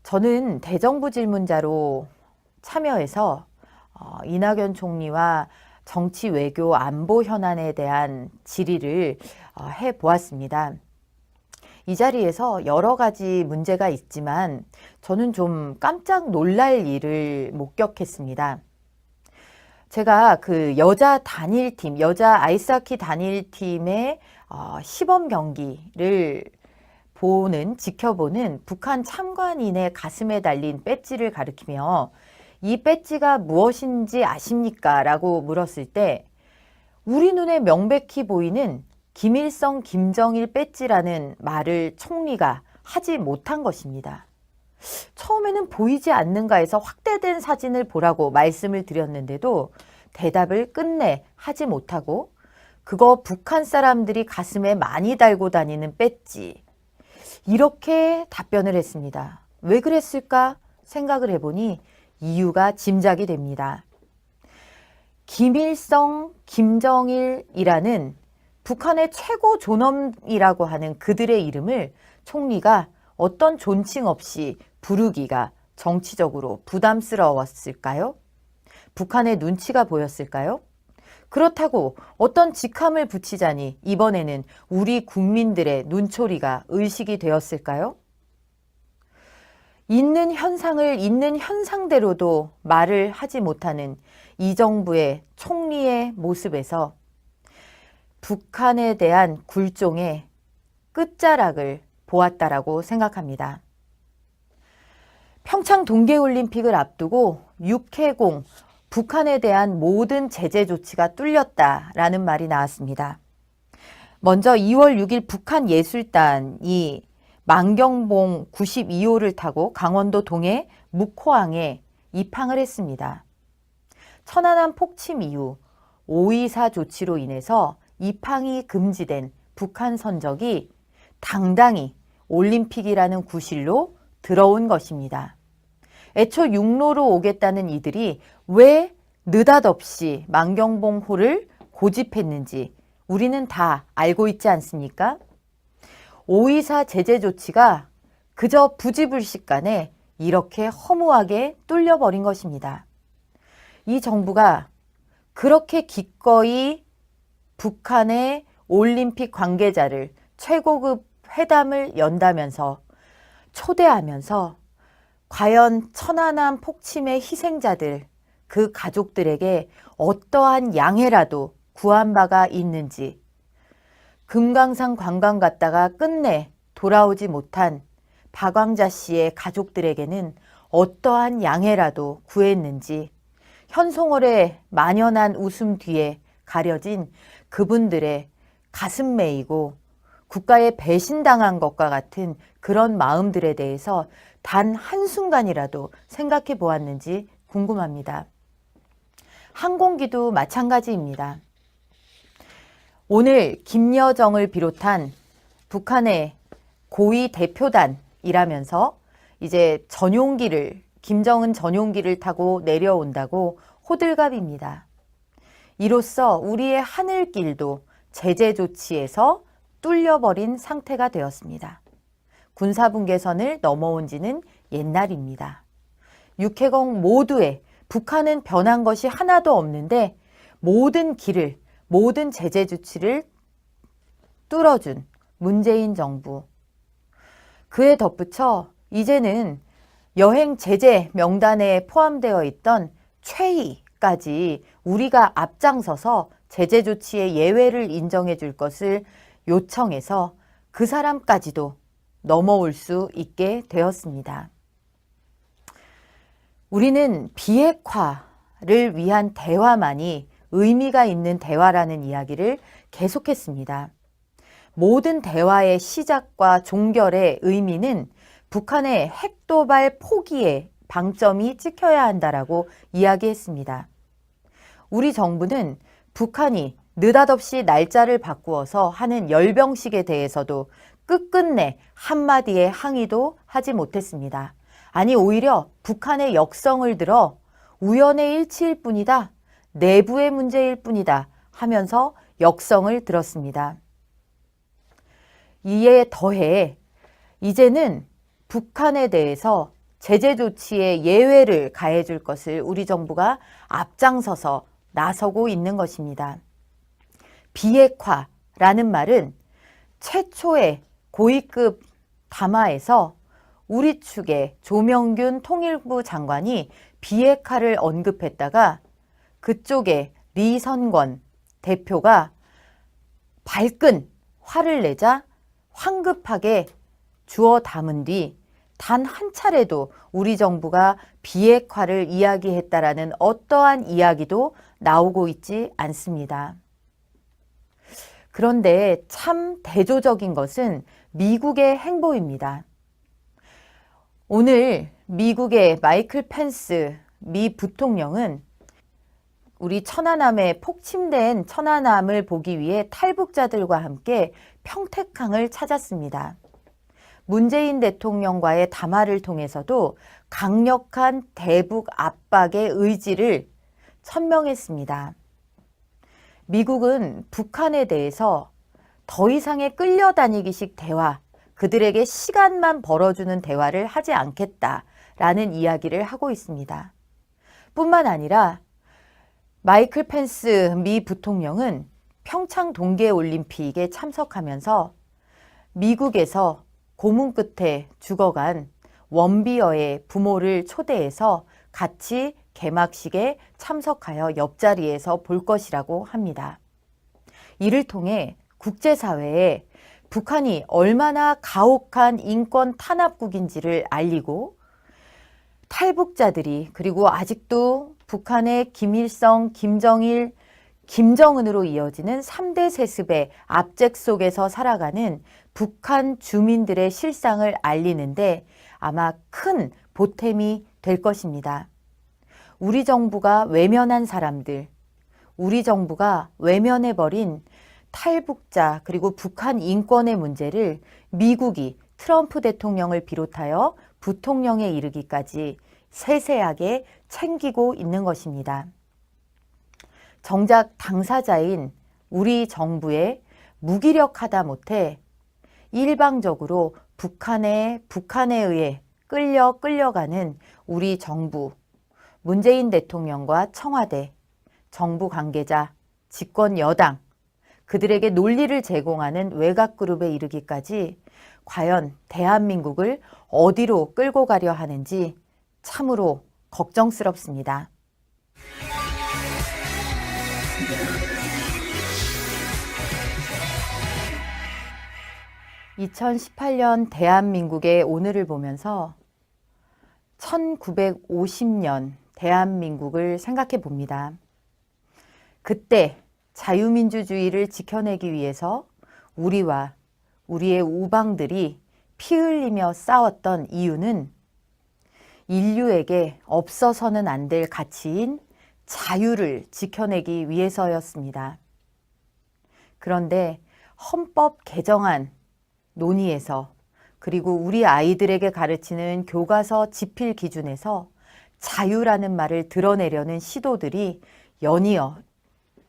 저는 대정부 질문자로 참여해서 이낙연 총리와 정치, 외교, 안보 현안에 대한 질의를 해보았습니다. 이 자리에서 여러 가지 문제가 있지만 저는 좀 깜짝 놀랄 일을 목격했습니다. 제가 그 여자 단일팀, 여자 아이스하키 단일팀의 시범 경기를 지켜보는 북한 참관인의 가슴에 달린 배지를 가리키며 이 배지가 무엇인지 아십니까? 라고 물었을 때 우리 눈에 명백히 보이는 김일성, 김정일 배지라는 말을 총리가 하지 못한 것입니다. 처음에는 보이지 않는가 해서 확대된 사진을 보라고 말씀을 드렸는데도 대답을 끝내 하지 못하고 그거 북한 사람들이 가슴에 많이 달고 다니는 배지, 이렇게 답변을 했습니다. 왜 그랬을까 생각을 해보니 이유가 짐작이 됩니다. 김일성, 김정일이라는 북한의 최고 존엄이라고 하는 그들의 이름을 총리가 어떤 존칭 없이 부르기가 정치적으로 부담스러웠을까요? 북한의 눈치가 보였을까요? 그렇다고 어떤 직함을 붙이자니 이번에는 우리 국민들의 눈초리가 의식이 되었을까요? 있는 현상을 있는 현상대로도 말을 하지 못하는 이 정부의 총리의 모습에서 북한에 대한 굴종의 끝자락을 보았다라고 생각합니다. 평창 동계올림픽을 앞두고 육해공, 북한에 대한 모든 제재 조치가 뚫렸다라는 말이 나왔습니다. 먼저 2월 6일 북한 예술단이 만경봉 92호를 타고 강원도 동해 묵호항에 입항을 했습니다. 천안함 폭침 이후 5.24 조치로 인해서 입항이 금지된 북한 선적이 당당히 올림픽이라는 구실로 들어온 것입니다. 애초 육로로 오겠다는 이들이 왜 느닷없이 만경봉호를 고집했는지 우리는 다 알고 있지 않습니까? 5.24 제재 조치가 그저 부지불식간에 이렇게 허무하게 뚫려버린 것입니다. 이 정부가 그렇게 기꺼이 북한의 올림픽 관계자를 최고급 회담을 연다면서 초대하면서 과연 천안함 폭침의 희생자들, 그 가족들에게 어떠한 양해라도 구한 바가 있는지, 금강산 관광 갔다가 끝내 돌아오지 못한 박왕자 씨의 가족들에게는 어떠한 양해라도 구했는지, 현송월의 만연한 웃음 뒤에 가려진 그분들의 가슴 메이고 국가에 배신당한 것과 같은 그런 마음들에 대해서 단 한순간이라도 생각해 보았는지 궁금합니다. 항공기도 마찬가지입니다. 오늘 김여정을 비롯한 북한의 고위 대표단이라면서 이제 김정은 전용기를 타고 내려온다고 호들갑입니다. 이로써 우리의 하늘길도 제재 조치에서 뚫려버린 상태가 되었습니다. 군사분계선을 넘어온 지는 옛날입니다. 육해공 모두에 북한은 변한 것이 하나도 없는데 모든 길을, 모든 제재 조치를 뚫어준 문재인 정부. 그에 덧붙여 이제는 여행 제재 명단에 포함되어 있던 최희까지 우리가 앞장서서 제재 조치의 예외를 인정해 줄 것을 요청해서 그 사람까지도 넘어올 수 있게 되었습니다. 우리는 비핵화를 위한 대화만이 의미가 있는 대화라는 이야기를 계속했습니다. 모든 대화의 시작과 종결의 의미는 북한의 핵도발 포기에 방점이 찍혀야 한다라고 이야기했습니다. 우리 정부는 북한이 느닷없이 날짜를 바꾸어서 하는 열병식에 대해서도 끝끝내 한마디의 항의도 하지 못했습니다. 아니 오히려 북한의 역성을 들어 우연의 일치일 뿐이다, 내부의 문제일 뿐이다 하면서 역성을 들었습니다. 이에 더해 이제는 북한에 대해서 제재 조치에 예외를 가해줄 것을 우리 정부가 앞장서서 나서고 있는 것입니다. 비핵화라는 말은 최초의 고위급 담화에서 우리 측의 조명균 통일부 장관이 비핵화를 언급했다가 그쪽에 리선권 대표가 발끈 화를 내자 황급하게 주워 담은 뒤 단 한 차례도 우리 정부가 비핵화를 이야기했다라는 어떠한 이야기도 나오고 있지 않습니다. 그런데 참 대조적인 것은 미국의 행보입니다. 오늘 미국의 마이클 펜스 미 부통령은 우리 천안함에 폭침된 천안함을 보기 위해 탈북자들과 함께 평택항을 찾았습니다. 문재인 대통령과의 담화를 통해서도 강력한 대북 압박의 의지를 천명했습니다. 미국은 북한에 대해서 더 이상의 끌려다니기식 대화, 그들에게 시간만 벌어주는 대화를 하지 않겠다라는 이야기를 하고 있습니다. 뿐만 아니라 마이클 펜스 미 부통령은 평창 동계올림픽에 참석하면서 미국에서 고문 끝에 죽어간 원비어의 부모를 초대해서 같이 개막식에 참석하여 옆자리에서 볼 것이라고 합니다. 이를 통해 국제사회에 북한이 얼마나 가혹한 인권 탄압국인지를 알리고 탈북자들이 그리고 아직도 북한의 김일성, 김정일, 김정은으로 이어지는 3대 세습의 압제 속에서 살아가는 북한 주민들의 실상을 알리는데 아마 큰 보탬이 될 것입니다. 우리 정부가 외면한 사람들, 우리 정부가 외면해버린 탈북자 그리고 북한 인권의 문제를 미국이 트럼프 대통령을 비롯하여 부통령에 이르기까지 세세하게 챙기고 있는 것입니다. 정작 당사자인 우리 정부에 무기력하다 못해 일방적으로 북한에 의해 끌려가는 우리 정부, 문재인 대통령과 청와대, 정부 관계자, 집권 여당, 그들에게 논리를 제공하는 외곽 그룹에 이르기까지 과연 대한민국을 어디로 끌고 가려 하는지 참으로 걱정스럽습니다. 2018년 대한민국의 오늘을 보면서 1950년 대한민국을 생각해 봅니다. 그때 자유민주주의를 지켜내기 위해서 우리와 우리의 우방들이 피 흘리며 싸웠던 이유는 인류에게 없어서는 안 될 가치인 자유를 지켜내기 위해서였습니다. 그런데 헌법 개정안 논의에서 그리고 우리 아이들에게 가르치는 교과서 지필 기준에서 자유라는 말을 드러내려는 시도들이 연이어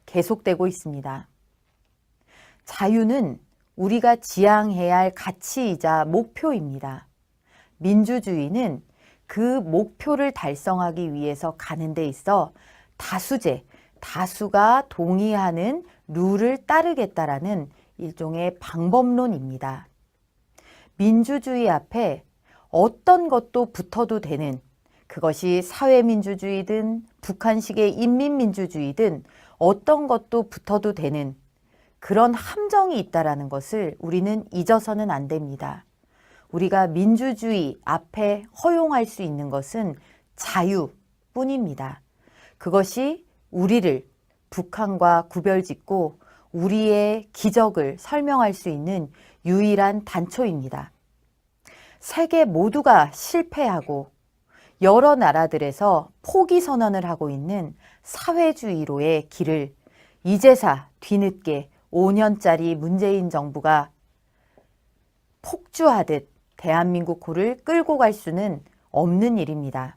계속되고 있습니다. 자유는 우리가 지향해야 할 가치이자 목표입니다. 민주주의는 그 목표를 달성하기 위해서 가는 데 있어 다수가 동의하는 룰을 따르겠다라는 일종의 방법론입니다. 민주주의 앞에 어떤 것도 붙어도 되는, 그것이 사회민주주의든 북한식의 인민민주주의든 어떤 것도 붙어도 되는 그런 함정이 있다라는 것을 우리는 잊어서는 안 됩니다. 우리가 민주주의 앞에 허용할 수 있는 것은 자유뿐입니다. 그것이 우리를 북한과 구별짓고 우리의 기적을 설명할 수 있는 유일한 단초입니다. 세계 모두가 실패하고 여러 나라들에서 포기 선언을 하고 있는 사회주의로의 길을 이제사 뒤늦게 5년짜리 문재인 정부가 폭주하듯 대한민국 고를 끌고 갈 수는 없는 일입니다.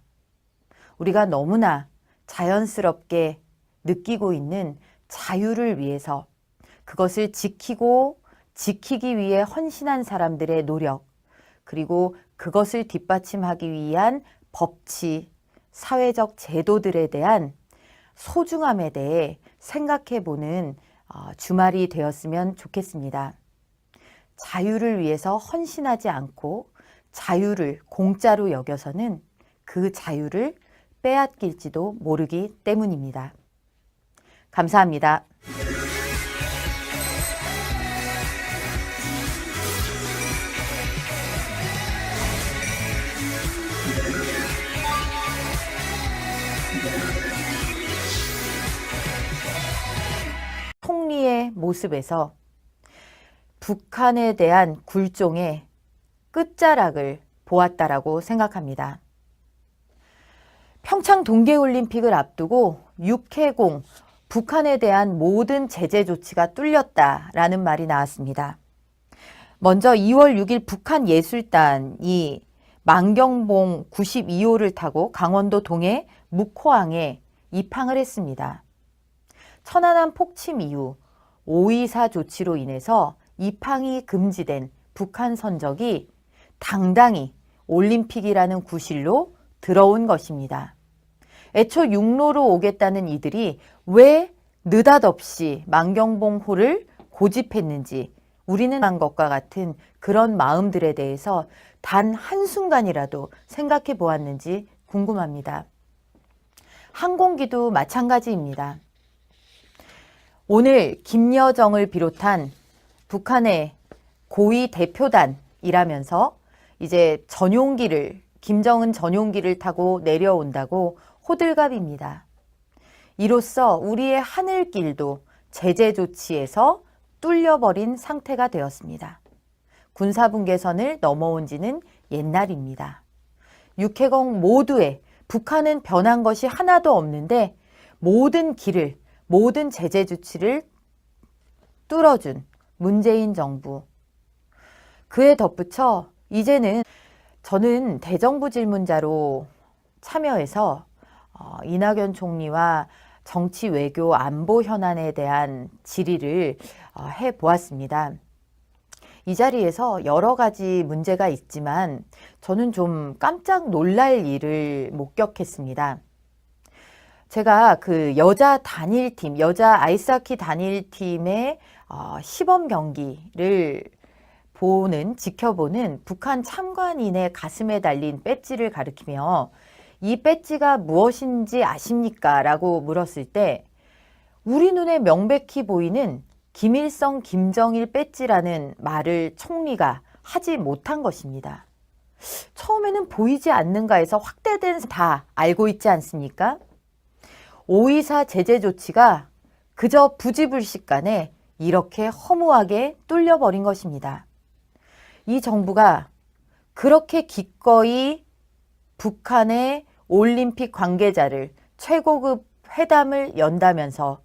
우리가 너무나 자연스럽게 느끼고 있는 자유를 위해서 그것을 지키기 위해 헌신한 사람들의 노력, 그리고 그것을 뒷받침하기 위한 법치, 사회적 제도들에 대한 소중함에 대해 생각해보는 주말이 되었으면 좋겠습니다. 자유를 위해서 헌신하지 않고 자유를 공짜로 여겨서는 그 자유를 빼앗길지도 모르기 때문입니다. 감사합니다. 총리의 모습에서 북한에 대한 굴종의 끝자락을 보았다라고 생각합니다. 평창 동계올림픽을 앞두고 육해공, 북한에 대한 모든 제재 조치가 뚫렸다라는 말이 나왔습니다. 먼저 2월 6일 북한 예술단이 만경봉 92호를 타고 강원도 동해 묵호항에 입항을 했습니다. 천안함 폭침 이후 5.24 조치로 인해서 입항이 금지된 북한 선적이 당당히 올림픽이라는 구실로 들어온 것입니다. 애초 육로로 오겠다는 이들이 왜 느닷없이 만경봉호를 고집했는지 우리는 한 것과 같은 그런 마음들에 대해서 단 한순간이라도 생각해 보았는지 궁금합니다. 항공기도 마찬가지입니다. 오늘 김여정을 비롯한 북한의 고위 대표단이라면서 이제 김정은 전용기를 타고 내려온다고 호들갑입니다. 이로써 우리의 하늘길도 제재 조치에서 뚫려버린 상태가 되었습니다. 군사분계선을 넘어온 지는 옛날입니다. 육해공 모두에 북한은 변한 것이 하나도 없는데 모든 길을, 모든 제재 조치를 뚫어준 문재인 정부. 그에 덧붙여 이제는 저는 대정부 질문자로 참여해서 이낙연 총리와 정치, 외교, 안보 현안에 대한 질의를 해보았습니다. 이 자리에서 여러 가지 문제가 있지만 저는 좀 깜짝 놀랄 일을 목격했습니다. 제가 그 여자 단일팀, 여자 아이스하키 단일팀의 시범 경기를 지켜보는 북한 참관인의 가슴에 달린 배지를 가리키며 이 배지가 무엇인지 아십니까? 라고 물었을 때 우리 눈에 명백히 보이는 김일성, 김정일 배지라는 말을 총리가 하지 못한 것입니다. 처음에는 보이지 않는가 해서 확대된 다 알고 있지 않습니까? 5.24 제재 조치가 그저 부지불식간에 이렇게 허무하게 뚫려버린 것입니다. 이 정부가 그렇게 기꺼이 북한의 올림픽 관계자를 최고급 회담을 연다면서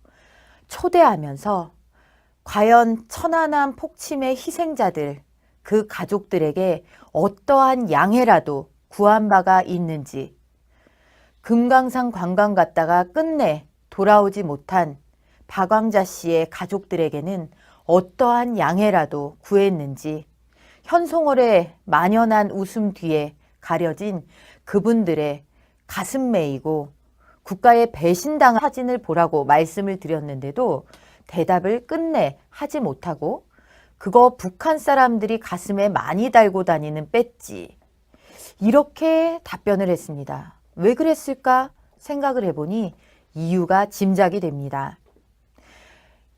초대하면서 과연 천안함 폭침의 희생자들, 그 가족들에게 어떠한 양해라도 구한 바가 있는지, 금강산 관광 갔다가 끝내 돌아오지 못한 박왕자 씨의 가족들에게는 어떠한 양해라도 구했는지, 현송월의 만연한 웃음 뒤에 가려진 그분들의 가슴 메이고 국가의 배신당한 사진을 보라고 말씀을 드렸는데도 대답을 끝내 하지 못하고 그거 북한 사람들이 가슴에 많이 달고 다니는 배지, 이렇게 답변을 했습니다. 왜 그랬을까 생각을 해보니 이유가 짐작이 됩니다.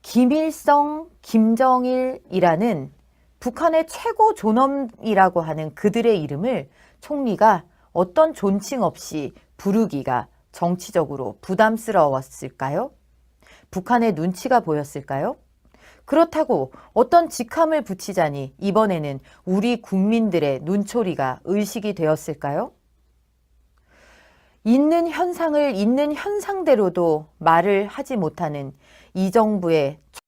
김일성, 김정일이라는 북한의 최고 존엄이라고 하는 그들의 이름을 총리가 어떤 존칭 없이 부르기가 정치적으로 부담스러웠을까요? 북한의 눈치가 보였을까요? 그렇다고 어떤 직함을 붙이자니 이번에는 우리 국민들의 눈초리가 의식이 되었을까요? 있는 현상을 있는 현상대로도 말을 하지 못하는 이 정부의